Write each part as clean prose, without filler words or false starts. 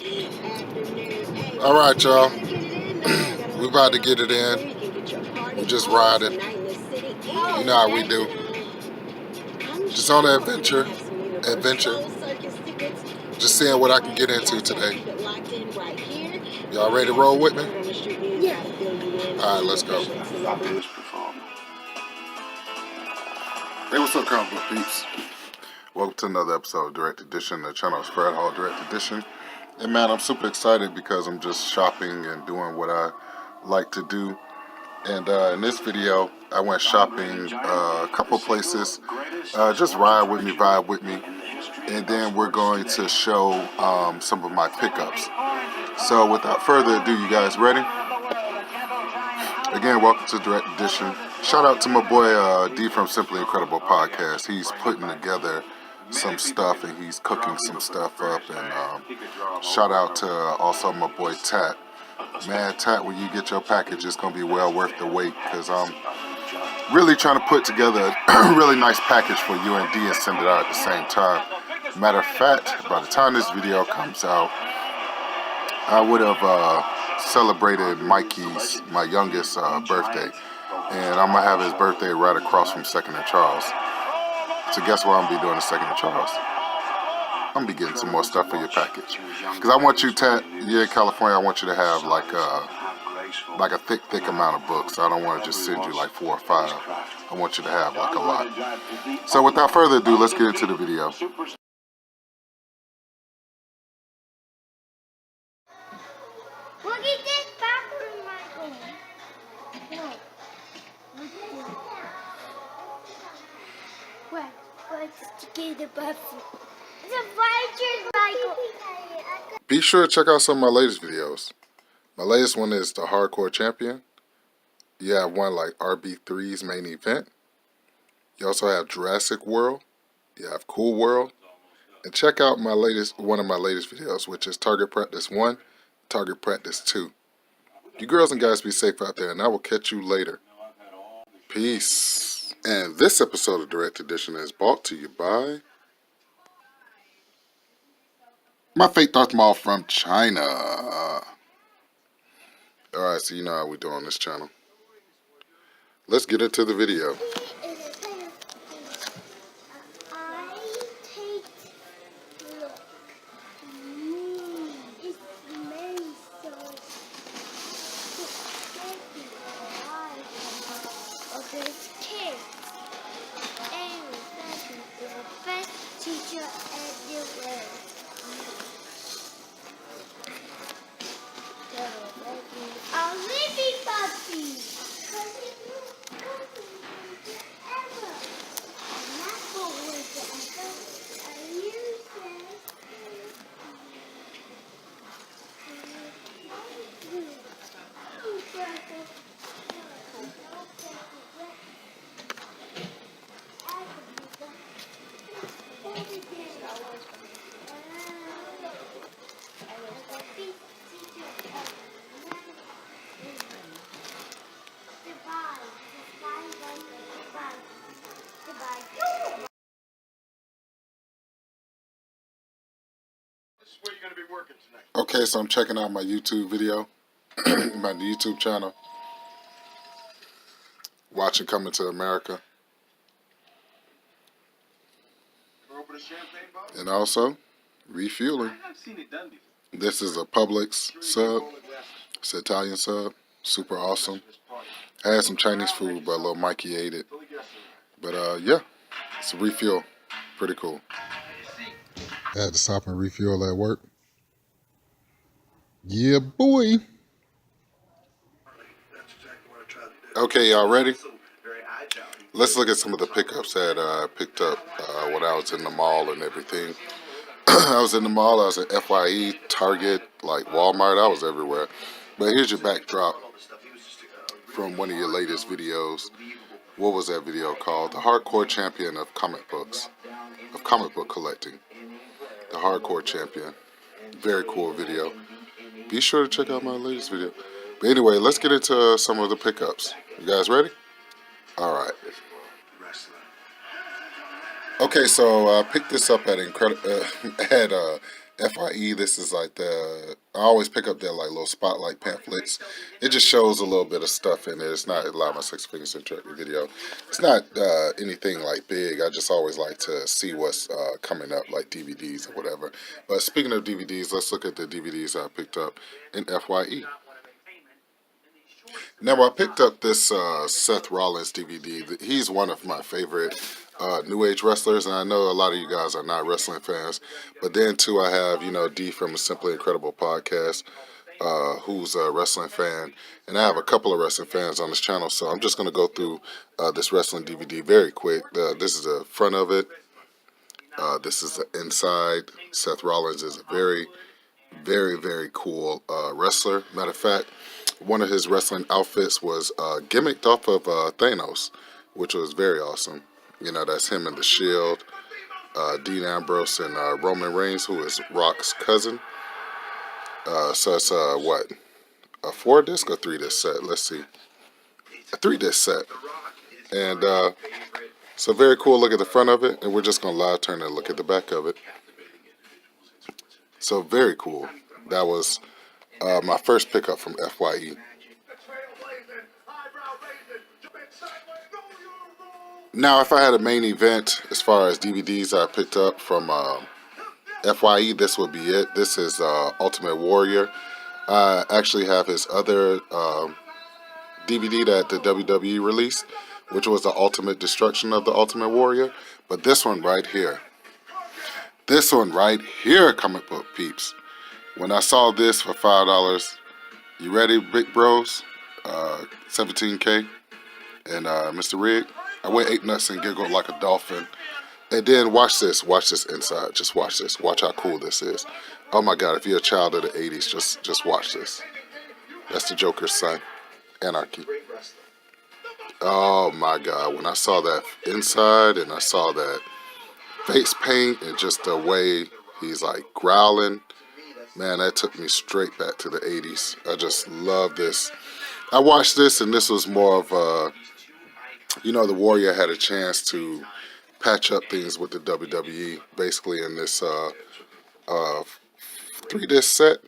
All right, y'all. We about to get it in. We just riding. You know how we do. Just on an adventure. Just seeing what I can get into today. Y'all ready to roll with me? Yeah. All right, let's go. Hey, what's up, comic book peeps? Welcome to another episode of Direct Edition. The channel is Fred Hall Direct Edition. And man, I'm super excited because I'm just shopping and doing what I like to do. And in this video, I went shopping a couple places. Just ride with me, vibe with me. And then we're going to show some of my pickups. So without further ado, you guys ready? Again, welcome to Direct Edition. Shout out to my boy D from Simply Incredible Podcast. He's putting together some stuff and he's cooking some stuff up. And shout out to also my boy Tat. Man, Tat, when you get your package, it's going to be well worth the wait because I'm really trying to put together a really nice package for you and D and send it out at the same time. Matter of fact, by the time this video comes out, I would have celebrated Mikey's, my youngest, birthday. And I'm going to have his birthday right across from 2nd and Charles. So guess what I'm going to be doing at 2nd and Charles? I'm going to be getting some more stuff for your package. Because I want you, Tat, you're in California, I want you to have like a thick amount of books. I don't want to just send you like 4 or 5. I want you to have like a lot. So without further ado, let's get into the video. Look at this bathroom, Michael. No. Where's to get the bathroom? It's a fire, Michael. Be sure to check out some of my latest videos. My latest one is the Hardcore Champion. You have one like RB3's main event. You also have Jurassic World. You have Cool World. And check out one of my latest videos, which is Target Practice 1, Target Practice 2. You girls and guys be safe out there, and I will catch you later. Peace. And this episode of Direct Edition is brought to you by my Fake Darth Maul from China. Alright, so you know how we do on this channel. Let's get into the video. Okay, so I'm checking out my YouTube video, my YouTube channel, watching Coming to America, and also refueling. This is a Publix sub, it's an Italian sub, super awesome. I had some Chinese food, but little Mikey ate it. But yeah, it's a refuel, pretty cool. I had to stop and refuel at work. Yeah, boy. Okay, y'all ready? Let's look at some of the pickups that I picked up when I was in the mall and everything. I was in the mall, I was at FYE, Target, like Walmart, I was everywhere. But here's your backdrop from one of your latest videos. What was that video called? The Hardcore Champion of comic books, of comic book collecting. The Hardcore Champion. Very cool video. Be sure to check out my latest video. But anyway, let's get into some of the pickups. You guys ready? Alright. Okay, so I picked this up at FYE, this is like I always pick up their like little spotlight pamphlets. It just shows a little bit of stuff in there. It's not a lot of my Six Figures Interactive video. It's not anything like big. I just always like to see what's coming up, like DVDs or whatever. But speaking of DVDs, let's look at the DVDs I picked up in FYE. Now, I picked up this Seth Rollins DVD. He's one of my favorite New Age wrestlers, and I know a lot of you guys are not wrestling fans. But then, too, I have, D from the Simply Incredible podcast, who's a wrestling fan. And I have a couple of wrestling fans on this channel, so I'm just going to go through this wrestling DVD very quick. This is the front of it. This is the inside. Seth Rollins is a very, very, very cool wrestler. Matter of fact, one of his wrestling outfits was gimmicked off of Thanos, which was very awesome. That's him and the Shield, Dean Ambrose, and Roman Reigns, who is Rock's cousin. So it's what? A 4-disc or 3-disc set? Let's see. A 3-disc set. And so very cool look at the front of it, and we're just going to live turn and look at the back of it. So very cool. That was my first pickup from FYE. Now, if I had a main event as far as DVDs I picked up from FYE, this would be it. This is Ultimate Warrior. I actually have his other DVD that the WWE released, which was the Ultimate Destruction of the Ultimate Warrior. But this one right here, comic book peeps. When I saw this for $5, you ready, big bros? 17K and Mr. Rig. I went 8 nuts and giggled like a dolphin. And then watch this inside. Just watch this. Watch how cool this is. Oh my God! If you're a child of the '80s, just watch this. That's the Joker's son, Anarchy. Oh my God! When I saw that inside and I saw that face paint and just the way he's like growling. Man, that took me straight back to the 80s. I just love this. I watched this, and this was more of the Warrior had a chance to patch up things with the WWE, basically in this 3-disc set.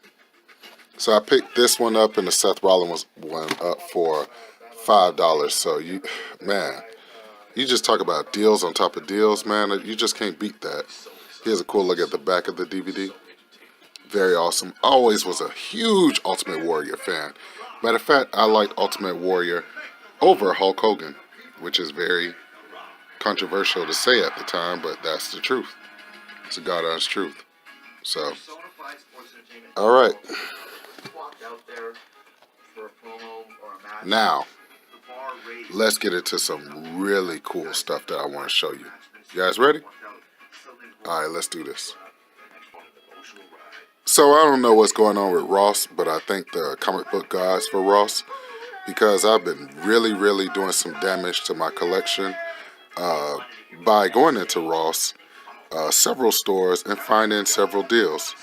So I picked this one up, and the Seth Rollins one up for $5. So you just talk about deals on top of deals, man. You just can't beat that. Here's a cool look at the back of the DVD. Very awesome. Always was a huge Ultimate Warrior fan. Matter of fact, I liked Ultimate Warrior over Hulk Hogan, which is very controversial to say at the time, but that's the truth. It's a God-honest truth. So, all right. Now, let's get into some really cool stuff that I want to show you. You guys ready? All right, let's do this. So I don't know what's going on with Ross, but I thank the comic book gods for Ross, because I've been really, really doing some damage to my collection by going into Ross, several stores, and finding several deals.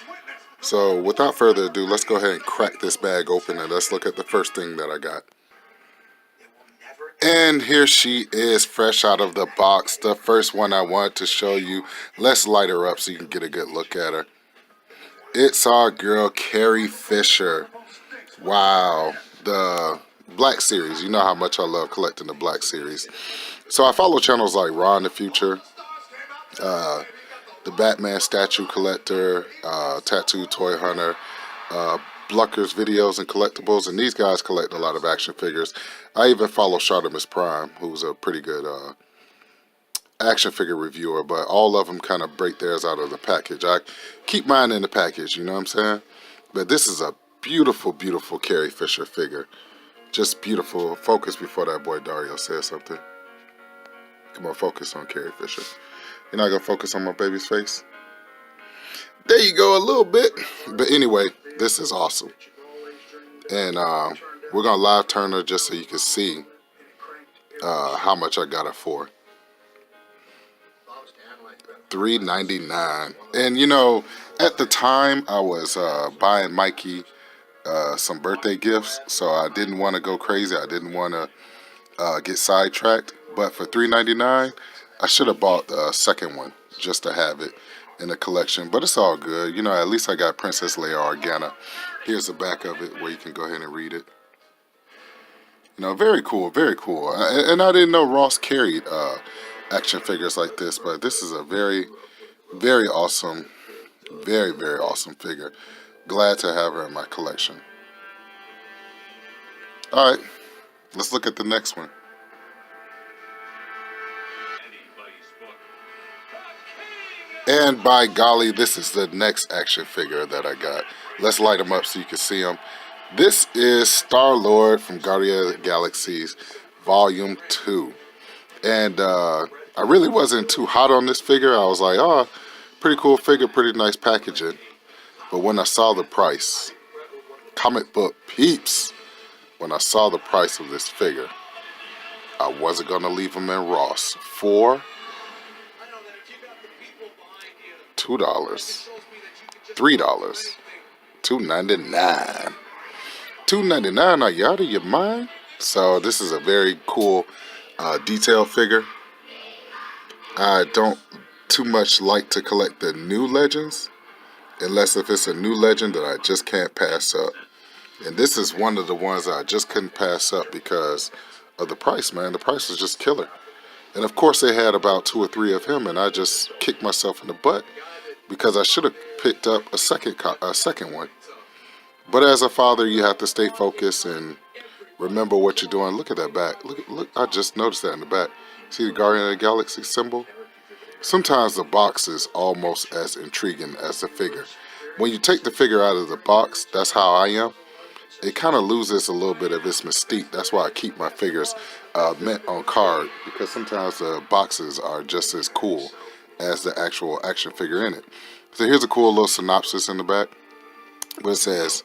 So without further ado, let's go ahead and crack this bag open, and let's look at the first thing that I got. And here she is, fresh out of the box, the first one I wanted to show you. Let's light her up so you can get a good look at her. It's our girl, Carrie Fisher. Wow. The Black Series. You know how much I love collecting the Black Series. So I follow channels like Raw in the Future, the Batman Statue Collector, Tattoo Toy Hunter, Blucker's Videos and Collectibles, and these guys collect a lot of action figures. I even follow Shartimus Prime, who's a pretty good action figure reviewer, but all of them kind of break theirs out of the package. I keep mine in the package, you know what I'm saying? But this is a beautiful, beautiful Carrie Fisher figure. Just beautiful. Focus before that boy Dario says something. Come on, focus on Carrie Fisher. You're not going to focus on my baby's face? There you go, a little bit. But anyway, this is awesome. And we're going to live turn her just so you can see how much I got it for. $3.99. And at the time I was buying Mikey some birthday gifts, so I didn't want to go crazy. I didn't want to get sidetracked. But for $3.99, I should have bought the second one just to have it. in the collection, but it's all good. You know, at least I got Princess Leia Organa. Here's the back of it where you can go ahead and read it. You know, very cool, very cool. And I didn't know Ross carried action figures like this, but this is a very, very awesome, very, very awesome figure. Glad to have her in my collection. All right, let's look at the next one. And by golly, this is the next action figure that I got. Let's light them up so you can see them. This is Starlord from Guardians of the Galaxies Volume 2. And I really wasn't too hot on this figure. I was like, oh, pretty cool figure, pretty nice packaging. But when I saw the price, comic book peeps, when I saw the price of this figure, I wasn't going to leave him in Ross for $2, $3, $2.99. $2.99, are you out of your mind? So this is a very cool detail figure. I don't too much like to collect the new legends, unless if it's a new legend that I just can't pass up. And this is one of the ones that I just couldn't pass up because of the price, man. The price was just killer. And of course they had about 2 or 3 of him, and I just kicked myself in the butt because I should have picked up a second one. But as a father, you have to stay focused and remember what you're doing. Look at that back. Look! I just noticed that in the back. See the Guardian of the Galaxy symbol? Sometimes the box is almost as intriguing as the figure. When you take the figure out of the box, that's how I am. It kind of loses a little bit of its mystique. That's why I keep my figures mint on card, because sometimes the boxes are just as cool as the actual action figure in it. So here's a cool little synopsis in the back, where it says,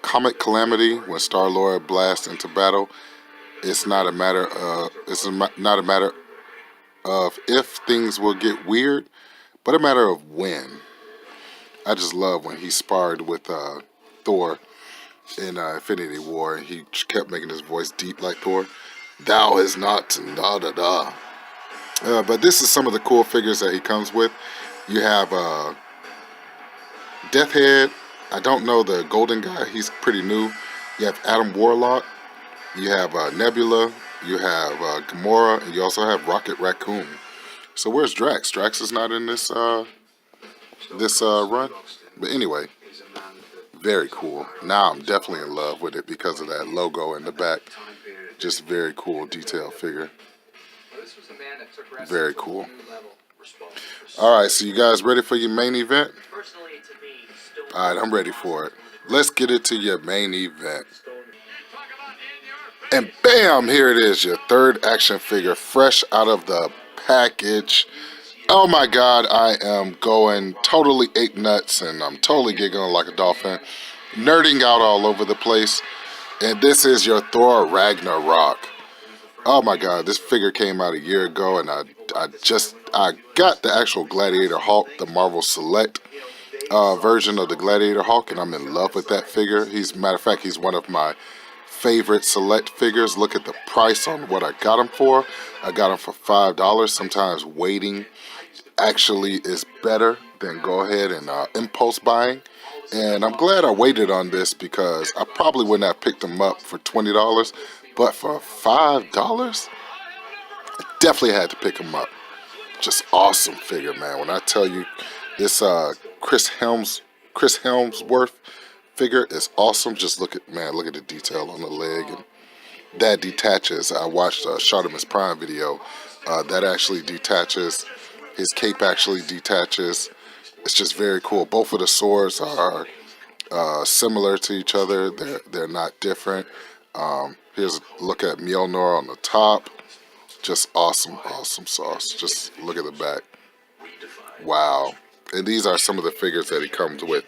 "Comet calamity when Starlord blasts into battle. It's not a matter of if things will get weird, but a matter of when." I just love when he sparred with Thor in Infinity War, and he kept making his voice deep like Thor. Thou is not da da da. But this is some of the cool figures that he comes with. You have Deathhead. I don't know the golden guy. He's pretty new. You have Adam Warlock. You have Nebula. You have Gamora, and you also have Rocket Raccoon. So where's Drax? Drax is not in this run. But anyway, very cool. Now I'm definitely in love with it because of that logo in the back. Just very cool detail figure. Very cool. All right, so you guys ready for your main event? All right, I'm ready for it. Let's get it to your main event. And bam, here it is, your third action figure, fresh out of the package. Oh my God, I am going totally ape nuts, and I'm totally giggling like a dolphin, nerding out all over the place. And this is your Thor Ragnarok. Oh my God, this figure came out a year ago, and I got the actual Gladiator Hulk, the Marvel Select version of the Gladiator Hulk, and I'm in love with that figure. Matter of fact, he's one of my favorite Select figures. Look at the price on what I got him for. I got him for $5. Sometimes waiting actually is better than go ahead and impulse buying. And I'm glad I waited on this because I probably wouldn't have picked him up for $20, but for $5, I definitely had to pick him up. Just awesome figure, man. When I tell you this Chris Hemsworth figure is awesome. Just look at the detail on the leg, and that detaches. I watched a Shartimus Prime video that actually detaches. His cape actually detaches. It's just very cool. Both of the swords are similar to each other. They're not different. Here's a look at Mjolnir on the top. Just awesome sauce. Just look at the back. Wow. And these are some of the figures that he comes with.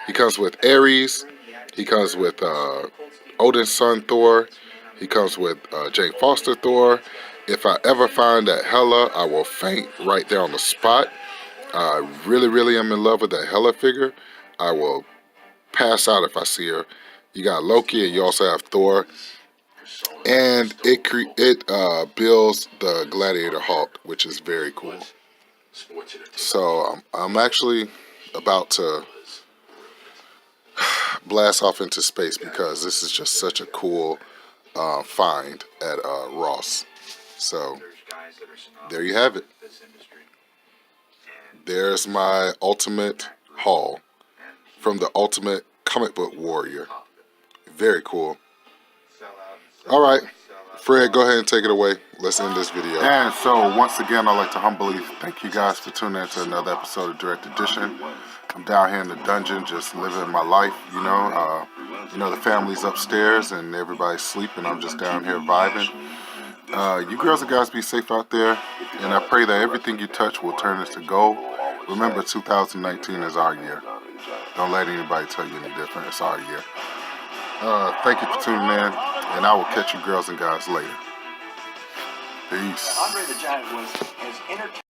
He comes with Ares. He comes with Odin's son Thor. He comes with Jane Foster Thor. If I ever find that Hela, I will faint right there on the spot. I really am in love with that Hela figure. I will pass out if I see her. You got Loki, and you also have Thor. And it builds the Gladiator Hulk, which is very cool. So I'm actually about to blast off into space because this is just such a cool find at Ross. So there you have it. There's my ultimate haul from the Ultimate Comic Book Warrior. Very cool. All right, Fred, go ahead and take it away. Let's end this video. And so once again, I'd like to humbly thank you guys for tuning in to another episode of Direct Edition. I'm down here in the dungeon just living my life, you know. The family's upstairs and everybody's sleeping. I'm just down here vibing. You girls and guys be safe out there, and I pray that everything you touch will turn into gold. Remember, 2019 is our year. Don't let anybody tell you any different. It's our year. Thank you for tuning in, and I will catch you girls and guys later. Peace. Andre the Giant was as entertaining.